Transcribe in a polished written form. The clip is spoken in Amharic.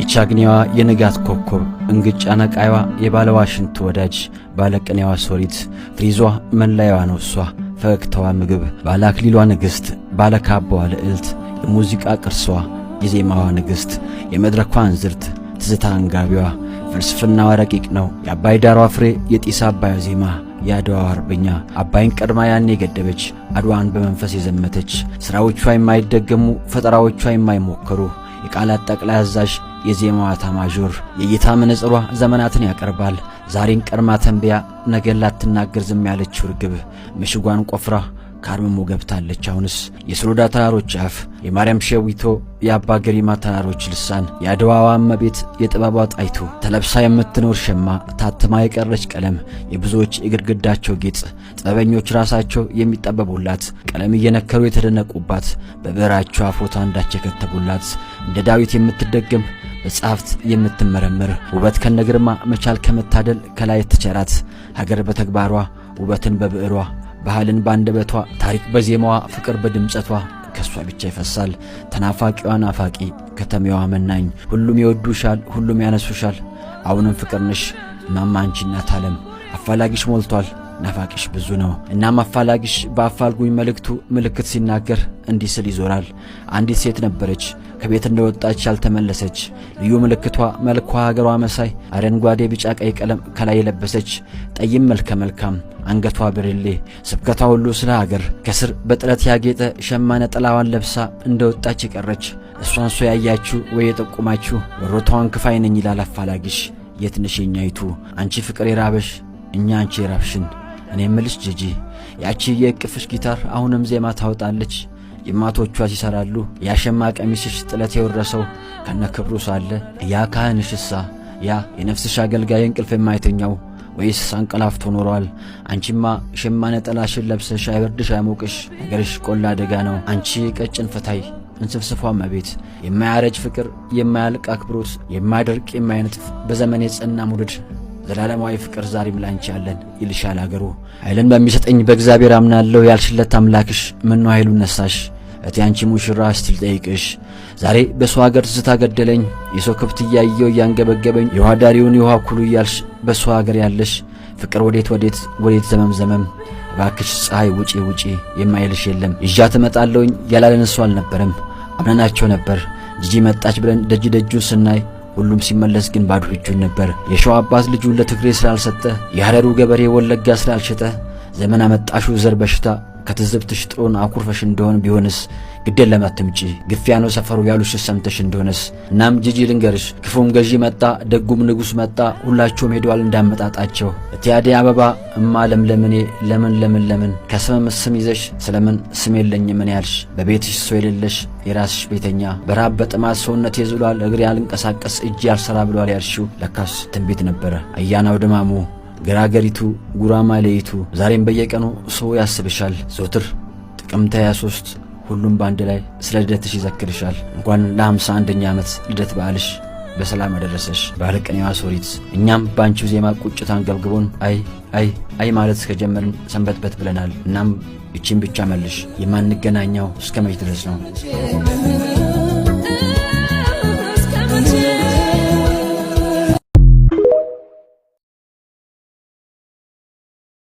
ኢቻግኒዋ የንጋት ኮከብ እንግጫ ነቃይዋ የባለዋሽንት ወዳጅ ባለቅኔዋ ሶሪት ፍሪዟ መላያዋ ነው እሷ ፈገግታዋ ምግብ ባለአክሊሏ ንግሥት ባለካባዋ ልዕልት የሙዚቃ ቅርሷ የዜማዋ ንግሥት የመድረኳ እንዝርት ትዝታ አንጋቢዋ ፍልስፍናዋ ረቂቅ ነው የአባይ ዳሯ ፍሬ የጢስ አባይ ዜማ የአድዋ አርበኛ አባይን ቀድማ ያኔ የገደበች አድዋን በመንፈስ የዘመተች ሥራዎቿ የማይደገሙ ፈጠራዎቿ የማይሞከሩ የቃላት ጠቅላይ አዛዥ የዜማዋ ታማዦር የጌታ መነጽሯ ዘመናትን ያቀርባል ዛሬን ቀድማ ተንቢያ ነገን ላትናገር ዝም ያለችው ርግብ ምሽጓን ቆፍራ ካርምሞ ገብታለች አሁንስ የሶሎዳ ተራሮች አፍ የማርያም ሸዊቶ የአባ ገሪማ ተራሮች ልሳን የአድዋዋ እመቤት የጥበቧ ጣይቱ ተለብሳ የምትኖር ሸማ ታትማ የቀረች ቀለም የብዙዎች የግድግዳቸው ጌጥ ጥበበኞች ራሳቸው የሚጠበቡላት ቀለም እየነከሩ የተደነቁባት በብዕራቸው አፎታ እንዳቸከተቡላት እንደ ዳዊት የምትደገም በጸሐፍት የምትመረምር ውበት ከነግርማ መቻል ከመታደል ከላይ ተቸራት ሀገር በተግባሯ ውበትን በብዕሯ ባህልን ባንደበቷ ታሪክ በዜማዋ ፍቅር በድምጸቷ ከሷ ብቻ ይፈሳል ተናፋቂዋ ናፋቂ ከተማዋ መናኝ ሁሉም ይወዱሻል ሁሉም ያነሱሻል አሁንም ፍቅር ነሽ ማማ አንቺ እናት ዓለም አፋላጊሽ ሞልቷል ናፋቂሽ ብዙ ነው እናም አፋላጊሽ በአፋልጉኝ መልእክቱ ምልክት ሲናገር እንዲህ ስል ይዞራል አንዲት ሴት ነበረች ከቤት እንደወጣች ያልተመለሰች ልዩ ምልክቷ መልኳ ሀገሯ መሳይ አረንጓዴ ቢጫ ቀይ ቀለም ከላይ የለበሰች ጠይም መልከ መልካም አንገቷ ብርሌ ስብከቷ ሁሉ ስለ ሀገር ከስር በጥለት ያጌጠ ሸማ ነጠላዋን ለብሳ እንደወጣች የቀረች እሷን ሶ ያያችሁ ወይ የጠቁማችሁ ወሮታዋን ክፋይ ነኝ ይላል አፋላጊሽ የትንሽ የኛይቱ አንቺ ፍቅር የራበሽ እኛ አንቺ የራብሽን እኔ ምልሽ ጂጂ ያቺ የቅፍሽ ጊታር አሁንም ዜማ ታወጣለች የማቶቿ ሲሰራሉ ያሸማ ቀሚስሽ ጥለት የወረሰው ከነክብሩ ሳለ ያ ካህንሽሳ ያ የነፍስሽ አገልጋይ እንቅልፍ የማይተኛው ወይስ አንቀላፍቶ ኖሯል አንቺማ ሸማ ነጠላሽን ለብሰሽ አይበርድሽ አይሞቅሽ ነገርሽ ቆላ ደጋ ነው አንቺ ቀጭን ፈታይ እንስፍስፏ መቤት የማያረጅ ፍቅር የማያልቅ አክብሮት የማይደርቅ የማይነጥፍ በዘመን የጸና ሙድድ ዘላለማዊ ፍቅር ዛሬም ላንቺ ያለን ይልሻል አገሩ ኃይልን በሚሰጠኝ በእግዚአብሔር አምናለሁ ያልሽለት አምላክሽ ምን ነው ኃይሉን ነሳሽ እቲ አንቺ ሙሽራ ስቲል ጠይቅሽ ዛሬ በሰው ሀገር ትዝታ ገደለኝ የሰው ከብት እያየው ያንገበገበኝ የዋዳሪውን የውሃ ኩሉ እያልሽ በሰው ሀገር ያለሽ ፍቅር ወዴት ዘመም ባክሽ ፀሐይ ውጪ የማይልሽ የለም ይዣ ተመጣለውኝ ያላለን ሰው አልነበረም አምናናቸው ነበር ጂጂ መጣች ብለን ደጁን ስናይ ሁሉም ሲመለስ ግን ባዶ እጁን ነበር የሸዋ አባት ልጁን ለትግሬ ስላልሰጠ የሐረሩ ገበሬ ወለጋ ስላልሸጠ ዘመን አመጣሹ ዘር በሽታ ከትዝብትሽ ጥሩን አኩርፈሽ እንደሆነ ቢሆንስ ግዴን ለማትምጪ ግፊያ ነው ሰፈሩ ያሉሽ ሰምተሽ እንደሆነስ እናም ጂጂ ልንገርሽ ክፉም ገዢ መጣ ደጉም ንጉስ መጣ ሁላቸውም ሄደዋል እንዳመጣጣቸው እቲያዴ አበባ እማ ለምለምኔ ለምን ከስም ስም ይዘሽ ስለምን ስም የለኝ ምን ያልሽ በቤትሽ ሰው የሌለሽ የራስሽ ቤተኛ በራብ በጥማት ሰውነት ይዝሏል እግር ያልንቀሳቀስ እጅ ያልሰራ ብሏል ያልሽው ለካስ ትንቢት ነበረ አያናው ደማሙ ገራገሪቱ ጉራማሌይቱ ዛሬም በየቀኑ ሰው ያስብሻል ዞትር ጥቅምት 23 ሁሉም ባንድ ላይ ስለ ልደትሽ ይዘክርሻል እንኳን ለ51ኛ ዓመት ልደት በዓልሽ በሰላም አደረሰሽ ባለቅኔዋ ሶሪት እኛም ባንቺው ዜማ ቁጭታን ገብግቦን አይ ማለት ከጀመርን ሰንበትበት ብለናል እናም እቺን ብቻ መልሽ የማንገናኛው እስከ መች ድረስ ነው